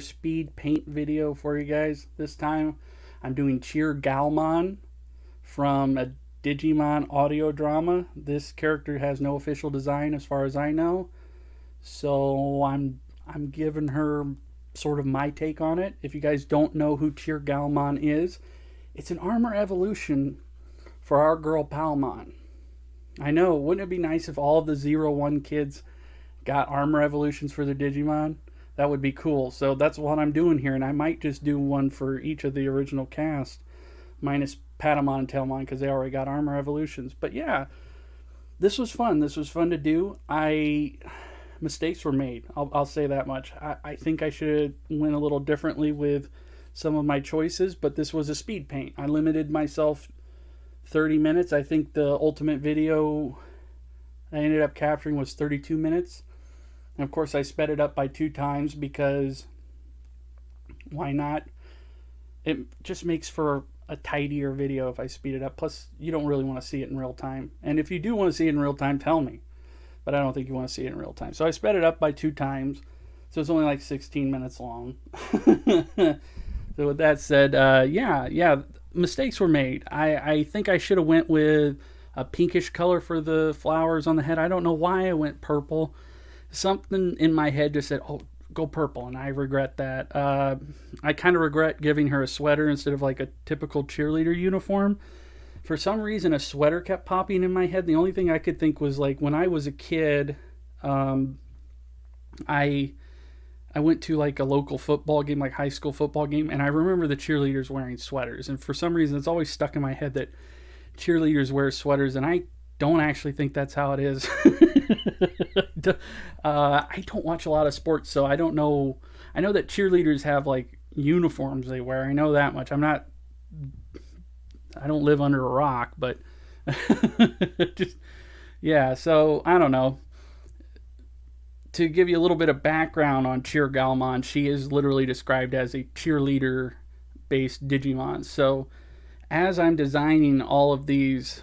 speed paint video for you guys. This time I'm doing Cheer-Galmon from a Digimon audio drama. This character has no official design as far as I know. So I'm giving her sort of my take on it. If you guys don't know who Cheer-Galmon is, it's an armor evolution for our girl PALMON. I know, wouldn't it be nice if all of the 01 kids got armor evolutions for their Digimon? That would be cool. So that's what I'm doing here, and I might just do one for each of the original cast, minus Patamon and Tailmon, because they already got armor evolutions. But yeah, this was fun. This was fun to do. Mistakes were made. I'll say that much. I think I should have went a little differently with some of my choices, but this was a speed paint. I limited myself 30 minutes. I think the ultimate video I ended up capturing was 32 minutes. And of course, I sped it up by 2 times because why not? It just makes for a tidier video if I speed it up. Plus, you don't really want to see it in real time. And if you do want to see it in real time, tell me. But I don't think you want to see it in real time. So I sped it up by 2 times. So it's only like 16 minutes long. So with that said, yeah, mistakes were made. I think I should have went with a pinkish color for the flowers on the head. I don't know why I went purple. Something in my head just said, oh, go purple, and I regret that. I kind of regret giving her a sweater instead of like a typical cheerleader uniform. For some reason, a sweater kept popping in my head. The only thing I could think was like when I was a kid, I went to like a local football game, like high school football game, and I remember the cheerleaders wearing sweaters. And for some reason, it's always stuck in my head that cheerleaders wear sweaters, and I don't actually think that's how it is. I don't watch a lot of sports, so I don't know. I know that cheerleaders have like uniforms they wear. I know that much. I don't live under a rock, but just, yeah, so I don't know. To give you a little bit of background on Cheer-Galmon, she is literally described as a cheerleader based Digimon. So as I'm designing all of these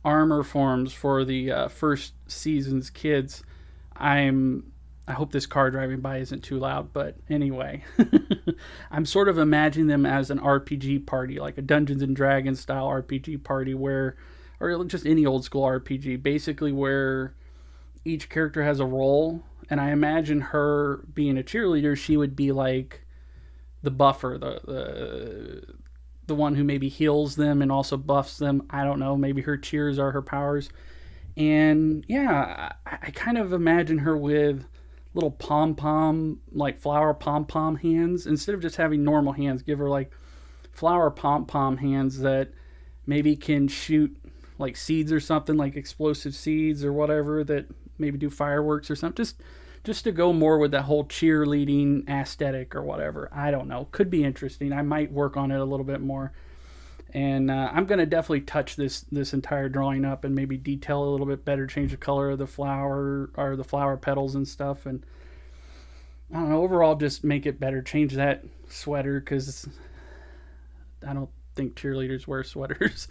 armor forms for the first season's kids, I hope this car driving by isn't too loud, but anyway, I'm sort of imagining them as an RPG party, like a Dungeons and Dragons style RPG party, where, or just any old school RPG, basically where each character has a role. And I imagine her being a cheerleader, she would be like the buffer, the one who maybe heals them and also buffs them. I don't know. Maybe her cheers are her powers. And yeah, I kind of imagine her with little pom-pom, like flower pom-pom hands. Instead of just having normal hands, give her like flower pom-pom hands that maybe can shoot like seeds or something, like explosive seeds or whatever, that maybe do fireworks or something. Just to go more with that whole cheerleading aesthetic or whatever. I don't know. Could be interesting. I might work on it a little bit more. And I'm going to definitely touch this entire drawing up and maybe detail a little bit better, change the color of the flower or the flower petals and stuff. And I don't know, overall just make it better. Change that sweater because I don't think cheerleaders wear sweaters.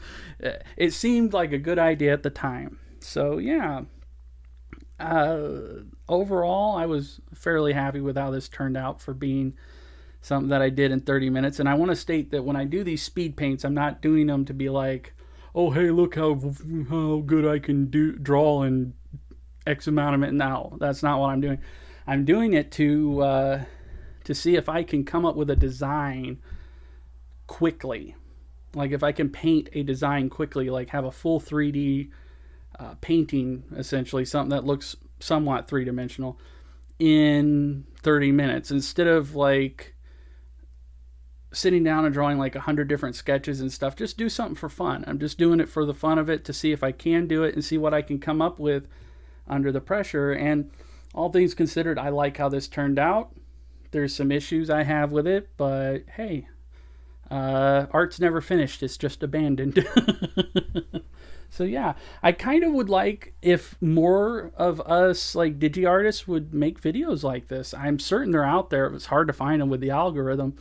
It seemed like a good idea at the time. So yeah. Overall, I was fairly happy with how this turned out for being something that I did in 30 minutes. And I want to state that when I do these speed paints, I'm not doing them to be like, oh, hey, look how good I can draw in X amount of minutes. No, that's not what I'm doing. I'm doing it to see if I can come up with a design quickly. Like if I can paint a design quickly, like have a full 3D painting, essentially, something that looks somewhat three-dimensional in 30 minutes. Instead of like sitting down and drawing like 100 different sketches and stuff, just do something for fun. I'm just doing it for the fun of it to see if I can do it and see what I can come up with under the pressure. And all things considered, I like how this turned out. There's some issues I have with it, but hey, art's never finished. It's just abandoned. So yeah, I kind of would like if more of us like digi artists would make videos like this. I'm certain they're out there. It was hard to find them with the algorithm.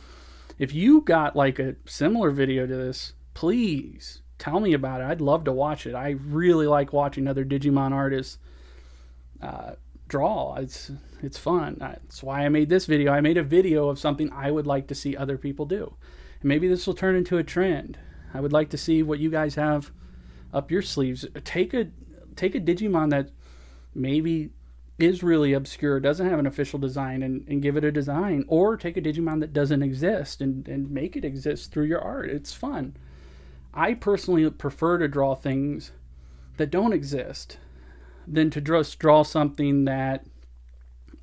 If you got like a similar video to this, please tell me about it. I'd love to watch it. I really like watching other Digimon artists draw. It's fun. That's why I made this video. I made a video of something I would like to see other people do. And maybe this will turn into a trend. I would like to see what you guys have up your sleeves. Take a Digimon that maybe is really obscure, doesn't have an official design, and give it a design. Or take a Digimon that doesn't exist and make it exist through your art. It's fun. I personally prefer to draw things that don't exist than to just draw something that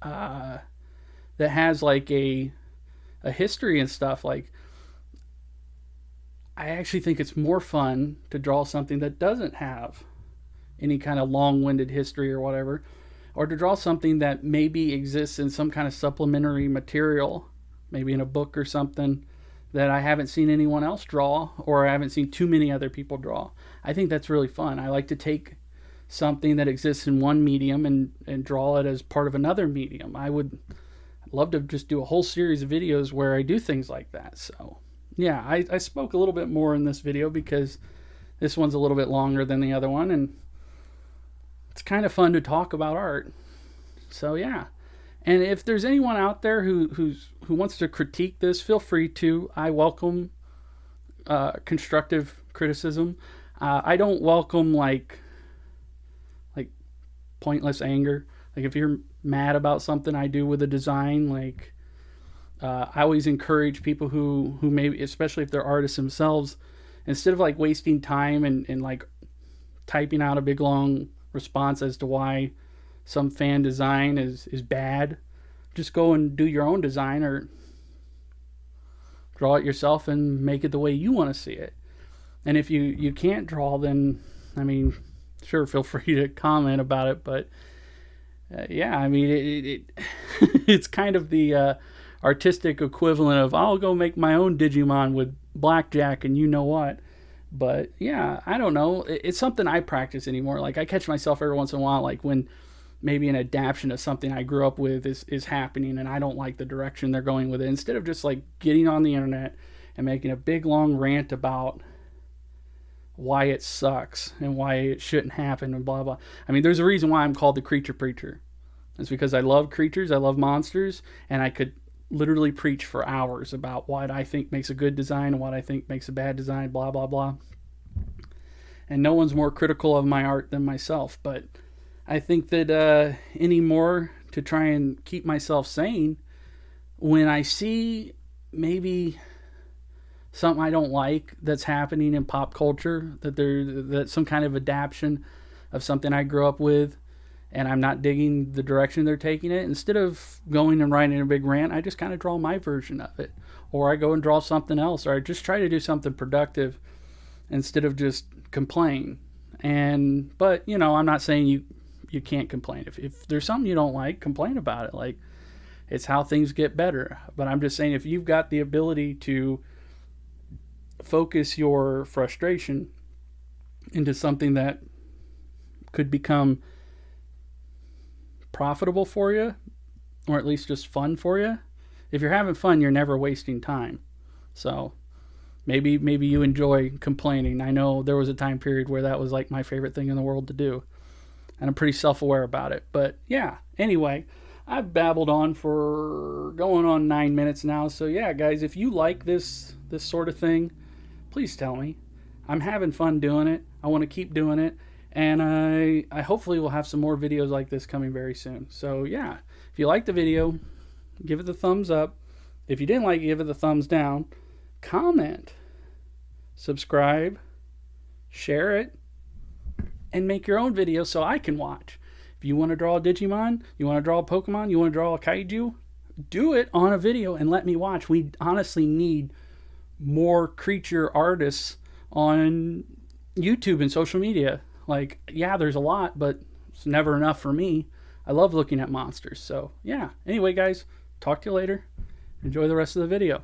that has like a history and stuff. Like, I actually think it's more fun to draw something that doesn't have any kind of long-winded history or whatever, or to draw something that maybe exists in some kind of supplementary material, maybe in a book or something that I haven't seen anyone else draw, or I haven't seen too many other people draw. I think that's really fun. I like to take something that exists in one medium and draw it as part of another medium. I'd love to just do a whole series of videos where I do things like that. So yeah, I spoke a little bit more in this video because this one's a little bit longer than the other one, and it's kind of fun to talk about art. So yeah. And if there's anyone out there who wants to critique this, feel free to. I welcome constructive criticism. I don't welcome like pointless anger. Like, if you're mad about something I do with a design, like I always encourage people who maybe, especially if they're artists themselves, instead of like wasting time and like typing out a big long response as to why some fan design is bad, just go and do your own design or draw it yourself and make it the way you want to see it. And if you can't draw, then I mean, sure, feel free to comment about it, but yeah, I mean, it's kind of the artistic equivalent of, I'll go make my own Digimon with blackjack and you know what. But yeah, I don't know. It's something I practice anymore. Like, I catch myself every once in a while, like when maybe an adaptation of something I grew up with is happening and I don't like the direction they're going with it. Instead of just like getting on the internet and making a big long rant about why it sucks and why it shouldn't happen and blah blah. I mean, there's a reason why I'm called the Creature Preacher. It's because I love creatures, I love monsters, and I could literally preach for hours about what I think makes a good design and what I think makes a bad design, blah blah blah. And no one's more critical of my art than myself. But I think that anymore, to try and keep myself sane, when I see maybe something I don't like that's happening in pop culture, that's some kind of adaptation of something I grew up with, and I'm not digging the direction they're taking it, instead of going and writing a big rant, I just kind of draw my version of it. Or I go and draw something else, or I just try to do something productive instead of just complain. But you know, I'm not saying you can't complain. If there's something you don't like, complain about it. Like, it's how things get better. But I'm just saying, if you've got the ability to focus your frustration into something that could become profitable for you, or at least just fun for you, if you're having fun, you're never wasting time. So maybe you enjoy complaining. I know there was a time period where that was like my favorite thing in the world to do, and I'm pretty self-aware about it. But yeah, anyway, I've babbled on for going on 9 minutes now. So yeah, guys, if you like this sort of thing, please tell me. I'm having fun doing it. I want to keep doing it. And I hopefully will have some more videos like this coming very soon. So yeah, if you liked the video, give it the thumbs up. If you didn't like it, give it the thumbs down. Comment, subscribe, share it, and make your own video so I can watch. If you want to draw a Digimon, you want to draw a Pokemon, you want to draw a Kaiju, do it on a video and let me watch. We honestly need more creature artists on YouTube and social media. Like, yeah, there's a lot, but it's never enough for me. I love looking at monsters. So yeah, anyway guys, talk to you later. Enjoy the rest of the video.